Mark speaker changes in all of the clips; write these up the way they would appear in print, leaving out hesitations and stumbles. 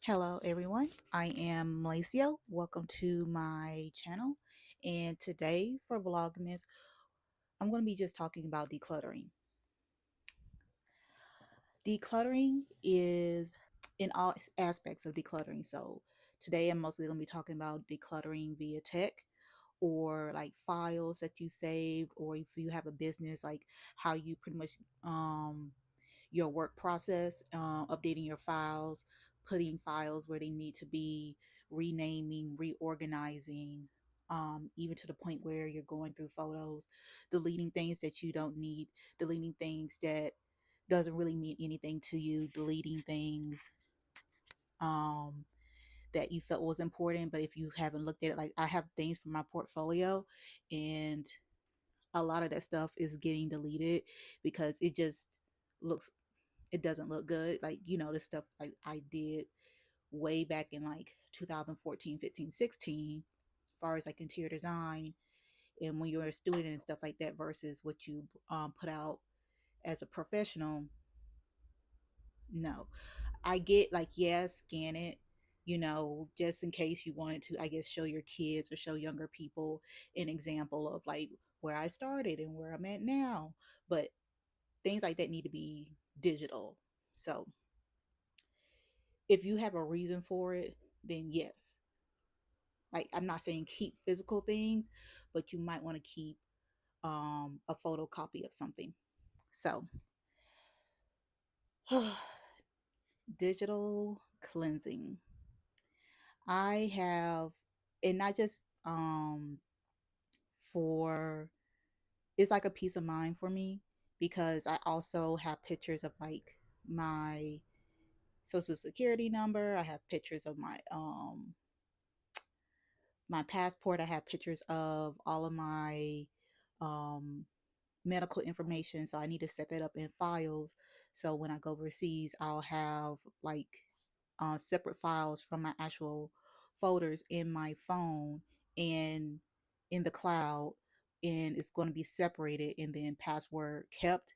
Speaker 1: Hello, everyone. I am Malaceo. Welcome to my channel. And today for Vlogmas, I'm going to be just talking about decluttering. Decluttering is in all aspects of decluttering. So today I'm mostly going to be talking about decluttering via tech or like files that you saved, or if you have a business, like how you pretty much your work process, updating your files, putting files where they need to be, renaming, reorganizing, even to the point where you're going through photos, deleting things that you don't need, deleting things that doesn't really mean anything to you, deleting things um, that you felt was important, but if you haven't looked at it, like I have things from my portfolio, and a lot of that stuff is getting deleted because it just looks it doesn't look good. Like, the stuff like I did way back in like 2014, 15, 16, as far as like interior design and when you're a student and stuff like that versus what you put out as a professional. No, I get like, yeah, scan it, just in case you wanted to, I guess, show your kids or show younger people an example of like where I started and where I'm at now. But things like that need to be digital. So if you have a reason for it, then yes. Like, I'm not saying keep physical things, but you might want to keep a photocopy of something. So, digital cleansing. I have, and not just for, it's like a peace of mind for me because I also have pictures of like my social security number. I have pictures of my passport. I have pictures of all of my um, medical information. So I need to set that up in files. So when I go overseas, I'll have like separate files from my actual folders in my phone and in the cloud. And it's going to be separated and then password kept.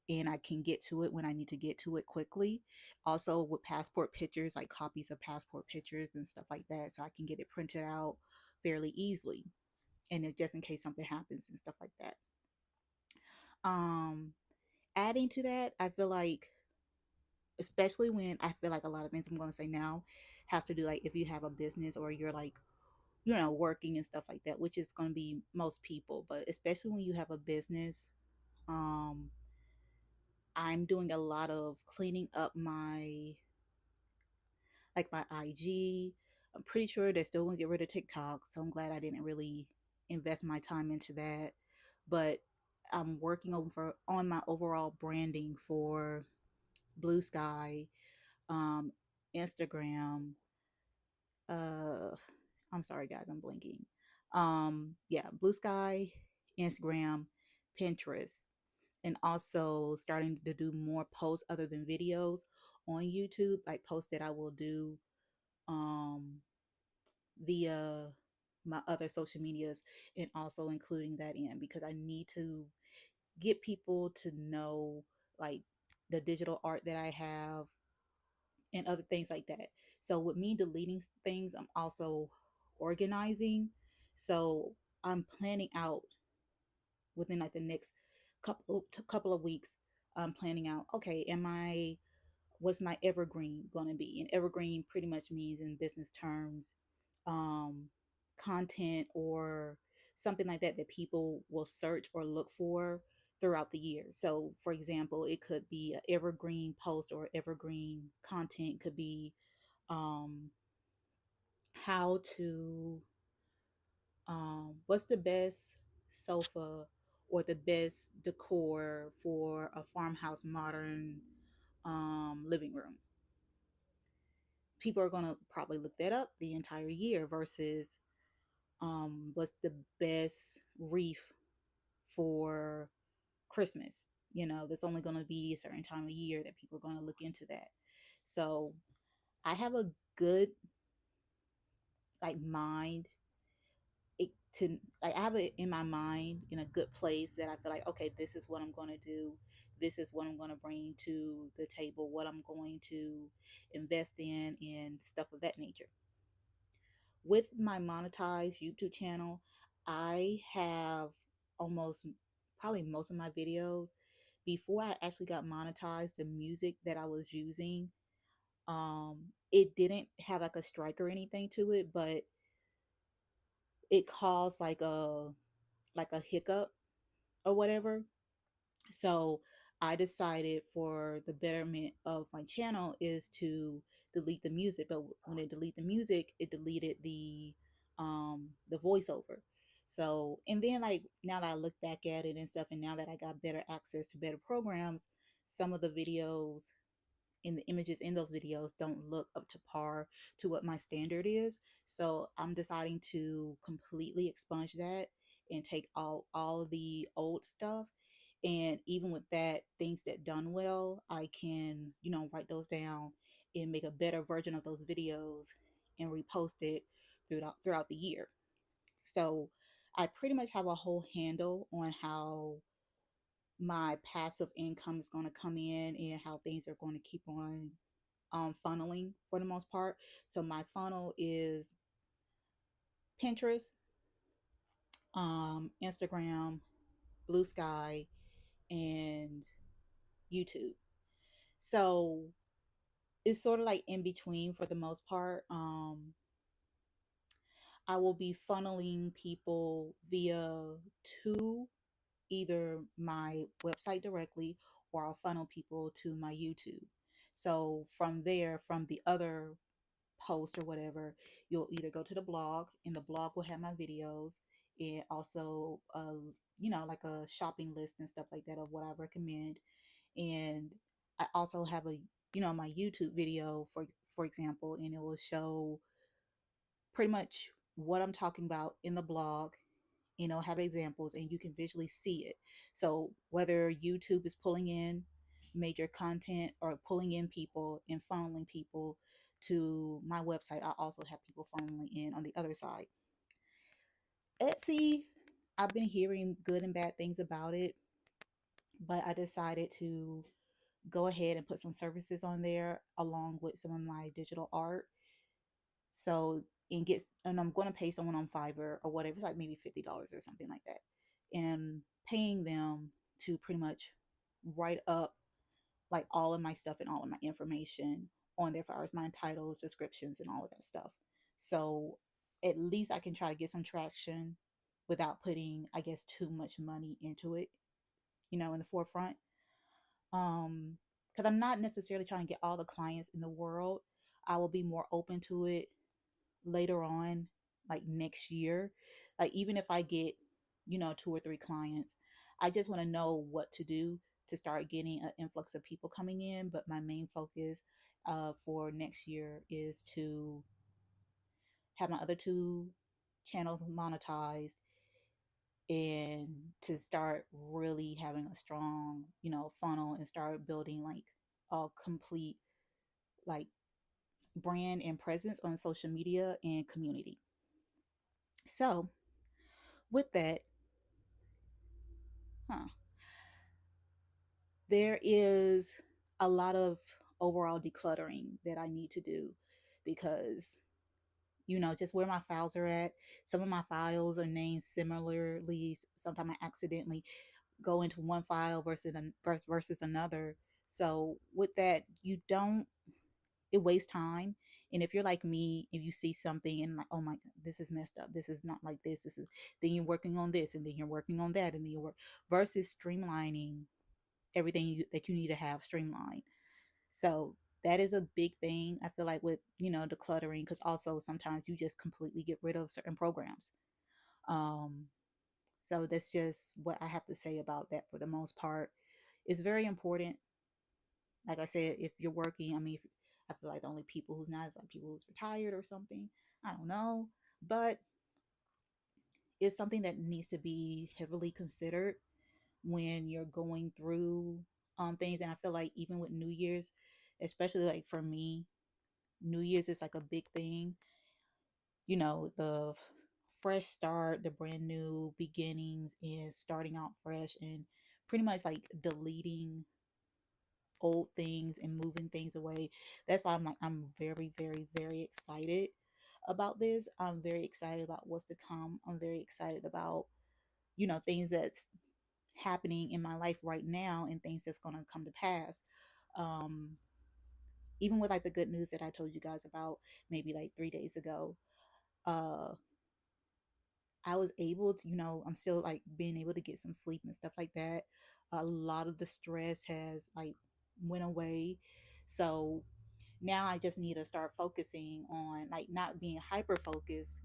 Speaker 1: And I can get to it when I need to get to it quickly. Also, with passport pictures, like copies of passport pictures and stuff like that, so I can get it printed out fairly easily. And if just in case something happens and stuff like that. Um, Adding to that, I feel like, especially when I feel like a lot of things I'm going to say now has to do like if you have a business or you're like, working and stuff like that, which is going to be most people, but especially when you have a business, um, I'm doing a lot of cleaning up my IG. I'm pretty sure they're still going to get rid of TikTok, so I'm glad I didn't really invest my time into that. But I'm working on my overall branding for Blue Sky, um, Instagram. Uh, I'm sorry, guys, I'm blinking. Yeah, Blue Sky, Instagram, Pinterest, and also starting to do more posts other than videos on YouTube, like posts that I will do um, via my other social medias, and also including that in because I need to get people to know like the digital art that I have and other things like that. So with me deleting things, I'm also organizing. So I'm planning out within like the next couple of weeks. I'm planning out. Okay, what's my evergreen going to be? And evergreen pretty much means in business terms, um, content or something like that that people will search or look for throughout the year. So, for example, it could be an evergreen post or evergreen content could be um, how to what's the best sofa or the best decor for a farmhouse modern living room. People are going to probably look that up the entire year versus what's the best wreath for Christmas. That's only going to be a certain time of year that people are going to look into that. So I have a good like mind it to like I have it in my mind in a good place that I feel like, okay, this is what I'm going to do. this is what I'm going to bring to the table, what I'm going to invest in, and stuff of that nature. With my monetized YouTube channel, I have almost probably most of my videos before I actually got monetized. The music that I was using, it didn't have like a strike or anything to it, but it caused like a hiccup or whatever. So I decided for the betterment of my channel is to delete the music. But when it deleted the music, it deleted the voiceover. So and then like now that I look back at it and stuff, and now that I got better access to better programs, some of the videos and the images in those videos don't look up to par to what my standard is. So I'm deciding to completely expunge that and take all of the old stuff. And even with that, things that done well, I can, write those down and make a better version of those videos and repost it throughout the year. So I pretty much have a whole handle on how my passive income is going to come in and how things are going to keep on funneling for the most part. So my funnel is Pinterest, Instagram, Blue Sky, and YouTube. So it's sort of like in between for the most part. I will be funneling people via to either my website directly, or I'll funnel people to my YouTube. So from there, from the other post or whatever, you'll either go to the blog, and the blog will have my videos, and also like a shopping list and stuff like that of what I recommend. And I also have a my YouTube video for example, and it will show pretty much what I'm talking about in the blog, have examples, and you can visually see it. So whether YouTube is pulling in major content or pulling in people and funneling people to my website, I also have people funneling in on the other side. Etsy, I've been hearing good and bad things about it, but I decided to go ahead and put some services on there along with some of my digital art. So and I'm going to pay someone on Fiverr or whatever. It's like maybe $50 or something like that, and paying them to pretty much write up like all of my stuff and all of my information on there, for as my titles, descriptions, and all of that stuff. So at least I can try to get some traction without putting, I guess, too much money into it, in the forefront. Because I'm not necessarily trying to get all the clients in the world. I will be more open to it later on, like next year. Like even if I get, two or three clients, I just want to know what to do to start getting an influx of people coming in. But my main focus for next year is to have my other two channels monetized, and to start really having a strong, funnel, and start building like a complete like brand and presence on social media and community. So with that, huh, there is a lot of overall decluttering that I need to do, because just where my files are at, some of my files are named similarly. Sometimes I accidentally go into one file versus another. So with that, it wastes time. And if you're like me, if you see something and like, oh my God, this is messed up, this is not like this is, then you're working on this, and then you're working on that, and then you work versus streamlining everything that you need to have streamlined. So that is a big thing, I feel like, with decluttering, because also sometimes you just completely get rid of certain programs. um so that's just what I have to say about that. For the most part, it's very important. Like I said, if you're working, I mean, I feel like the only people who's not is like people who's retired or something, I don't know. But it's something that needs to be heavily considered when you're going through things. And I feel like even with New Year's, especially like for me, New Year's is like a big thing. The fresh start, the brand new beginnings, and starting out fresh and pretty much like deleting old things and moving things away. That's why I'm like, I'm very, very, very excited about this. I'm very excited about what's to come. I'm very excited about, things that's happening in my life right now and things that's going to come to pass. Um, Even with like the good news that I told you guys about maybe like 3 days ago, uh, I was able to, I'm still like being able to get some sleep and stuff like that. A lot of the stress has like went away. So now I just need to start focusing on like not being hyper focused,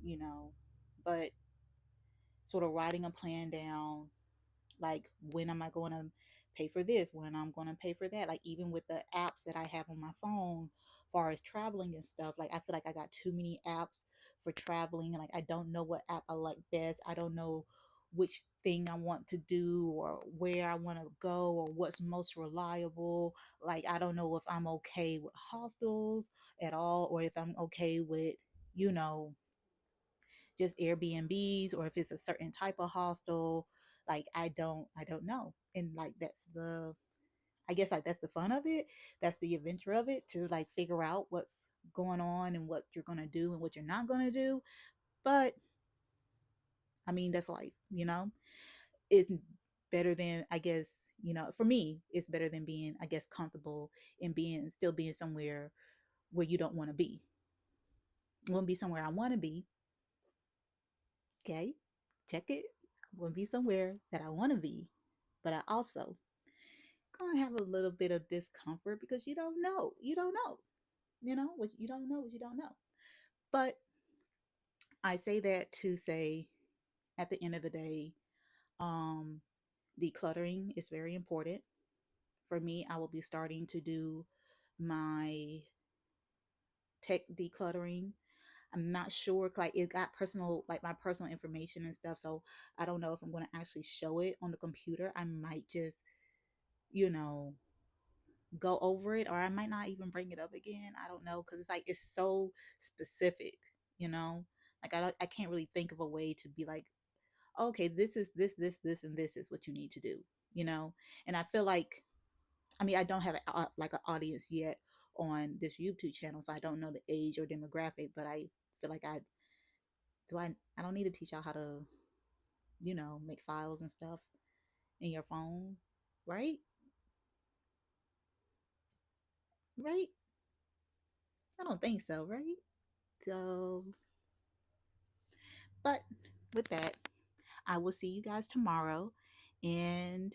Speaker 1: but sort of writing a plan down, like when am I going to pay for this, when I'm going to pay for that, like even with the apps that I have on my phone far as traveling and stuff. Like I feel like I got too many apps for traveling, and like I don't know what app I like best. I don't know which thing I want to do or where I want to go or what's most reliable. Like I don't know if I'm okay with hostels at all, or if I'm okay with, you know just Airbnbs, or if it's a certain type of hostel. Like I don't know. And like that's the I guess like that's the fun of it. That's the adventure of it, to like figure out what's going on and what you're gonna do and what you're not gonna do. But I mean that's life, It's better than, I guess, for me, it's better than being, I guess, comfortable and being somewhere where you don't want to be. I want to be somewhere I want to be. Okay, check it. I want to be somewhere that I want to be, but I also gonna have a little bit of discomfort because you don't know. You don't know. What you don't know, what you don't know. But I say that to say, at the end of the day, um, decluttering is very important. For me, I will be starting to do my tech decluttering. I'm not sure, like it got personal, like my personal information and stuff. So I don't know if I'm going to actually show it on the computer. I might just, you know, go over it, or I might not even bring it up again. I don't know, because it's like it's so specific, you know. Like I can't really think of a way to be like, okay, this is this, and this is what you need to do, you know. And I feel like, I mean, I don't have like an audience yet on this YouTube channel, so I don't know the age or demographic. But I feel like I don't need to teach y'all how to, make files and stuff in your phone, right? Right? I don't think so, right? So, but with that, I will see you guys tomorrow. And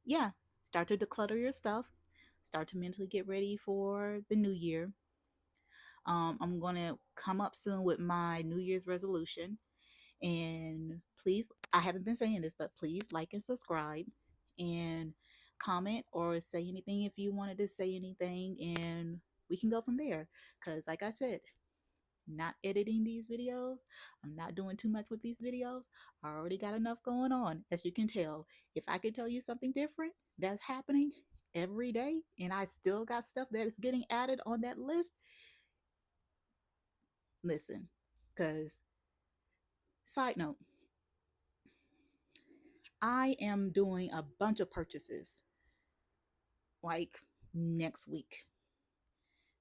Speaker 1: yeah, start to declutter your stuff. Start to mentally get ready for the new year. I'm going to come up soon with my New Year's resolution. And please, I haven't been saying this, but please like and subscribe and comment or say anything if you wanted to say anything. And we can go from there. Because, like I said, not editing these videos. I'm not doing too much with these videos. I already got enough going on, as you can tell. If I could tell you something different that's happening every day and I still got stuff that is getting added on that list, listen. Because, side note, I am doing a bunch of purchases like next week.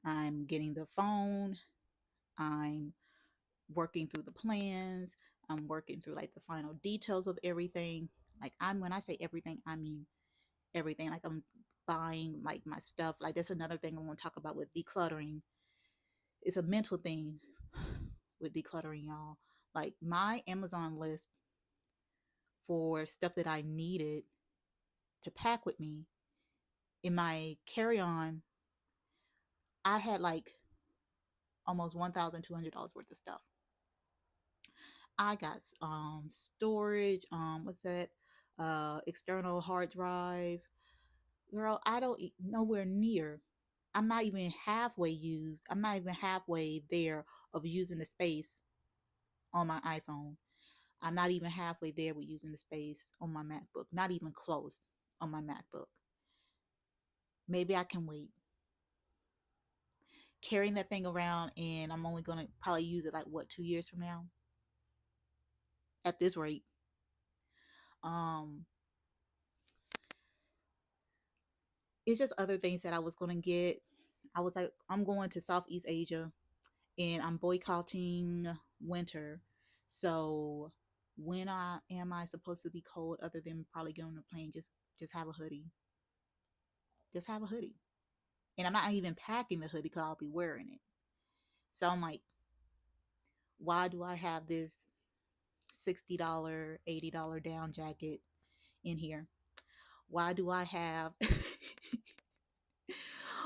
Speaker 1: I'm getting the phone. I'm working through the plans. I'm working through like the final details of everything. Like when I say everything, I mean everything. Like I'm buying like my stuff. Like that's another thing I want to talk about with decluttering. It's a mental thing with decluttering, y'all. Like my Amazon list for stuff that I needed to pack with me in my carry-on, I had like almost $1,200 worth of stuff. I got storage, what's that? External hard drive. Girl, I don't nowhere near. I'm not even halfway used. I'm not even halfway there of using the space on my iPhone. I'm not even halfway there with using the space on my MacBook. Not even close on my MacBook. Maybe I can wait. Carrying that thing around, and I'm only gonna probably use it like what, 2 years from now? At this rate. Um it's just other things that I was going to get. I was like, I'm going to Southeast Asia and I'm boycotting winter. So when I supposed to be cold other than probably getting on a plane? Just have a hoodie. Just have a hoodie. And I'm not even packing the hoodie because I'll be wearing it. So I'm like, why do I have this $60, $80 down jacket in here? Why do I have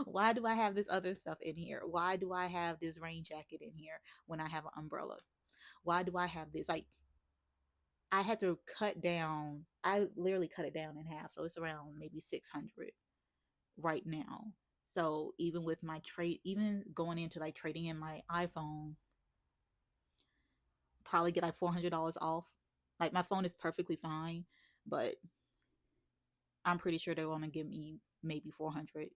Speaker 1: why do I have this other stuff in here? Why do I have this rain jacket in here when I have an umbrella? Why do I have this? Like, I had to cut down. I literally cut it down in half, so it's around maybe 600 right now. So even with my trade, even going into like trading in my iPhone, probably get like $400 off. Like my phone is perfectly fine, but I'm pretty sure they want to give me maybe 400,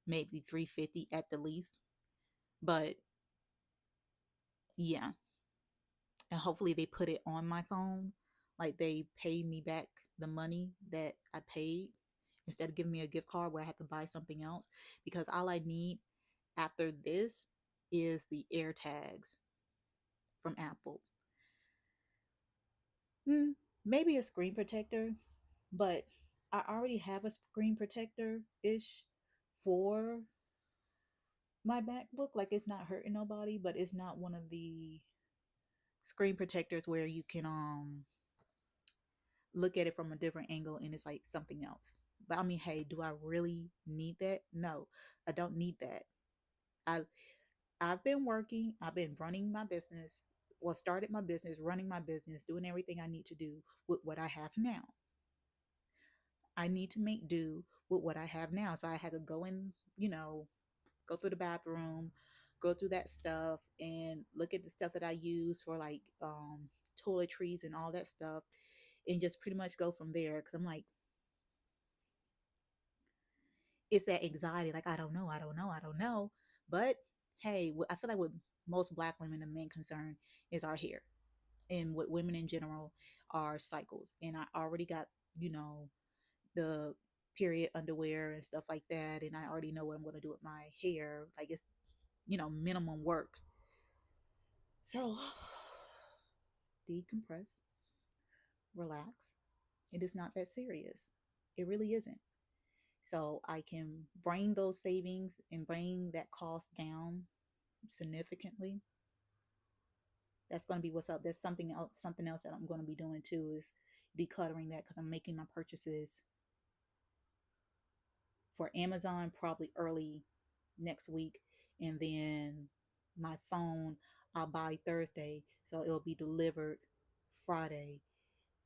Speaker 1: maybe 350 at the least. But yeah, and hopefully they put it on my phone, like they pay me back the money that I paid instead of giving me a gift card where I have to buy something else. Because all I need after this is the air tags from Apple. Maybe a screen protector, but I already have a screen protector ish for my MacBook. Like it's not hurting nobody, but it's not one of the screen protectors where you can look at it from a different angle and it's like something else. But I mean, hey, do I really need that? No, I don't need that. I I've been working, I've been running my business, well, started my business, running my business, doing everything I need to do with what I have now. I need to make do with what I have now. So I had to go in, go through the bathroom, go through that stuff and look at the stuff that I use for like toiletries and all that stuff and just pretty much go from there. Cause I'm like, it's that anxiety. Like, I don't know, I don't know, I don't know. But hey, I feel like what most Black women, and main concern is our hair. And what women in general are cycles. And I already got, you know, the period underwear and stuff like that. And I already know what I'm going to do with my hair. Like it's, minimum work. So decompress, relax. It is not that serious. It really isn't. So I can bring those savings and bring that cost down significantly. That's going to be what's up. There's something else that I'm going to be doing too is decluttering that because I'm making my purchases for Amazon probably early next week. And then my phone I'll buy Thursday. So it'll be delivered Friday.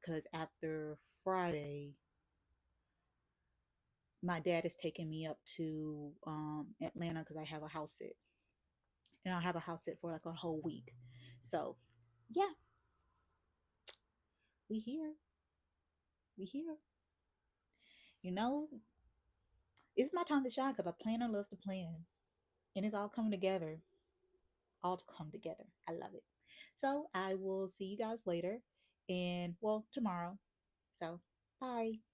Speaker 1: Because after Friday, my dad is taking me up to Atlanta because I have a house sit. And I'll have a house sit for like a whole week. So yeah, we here. We here. You know, it's my time to shine because a planner loves to plan. And it's all coming together. All to come together. I love it. So I will see you guys later and well, tomorrow. So bye.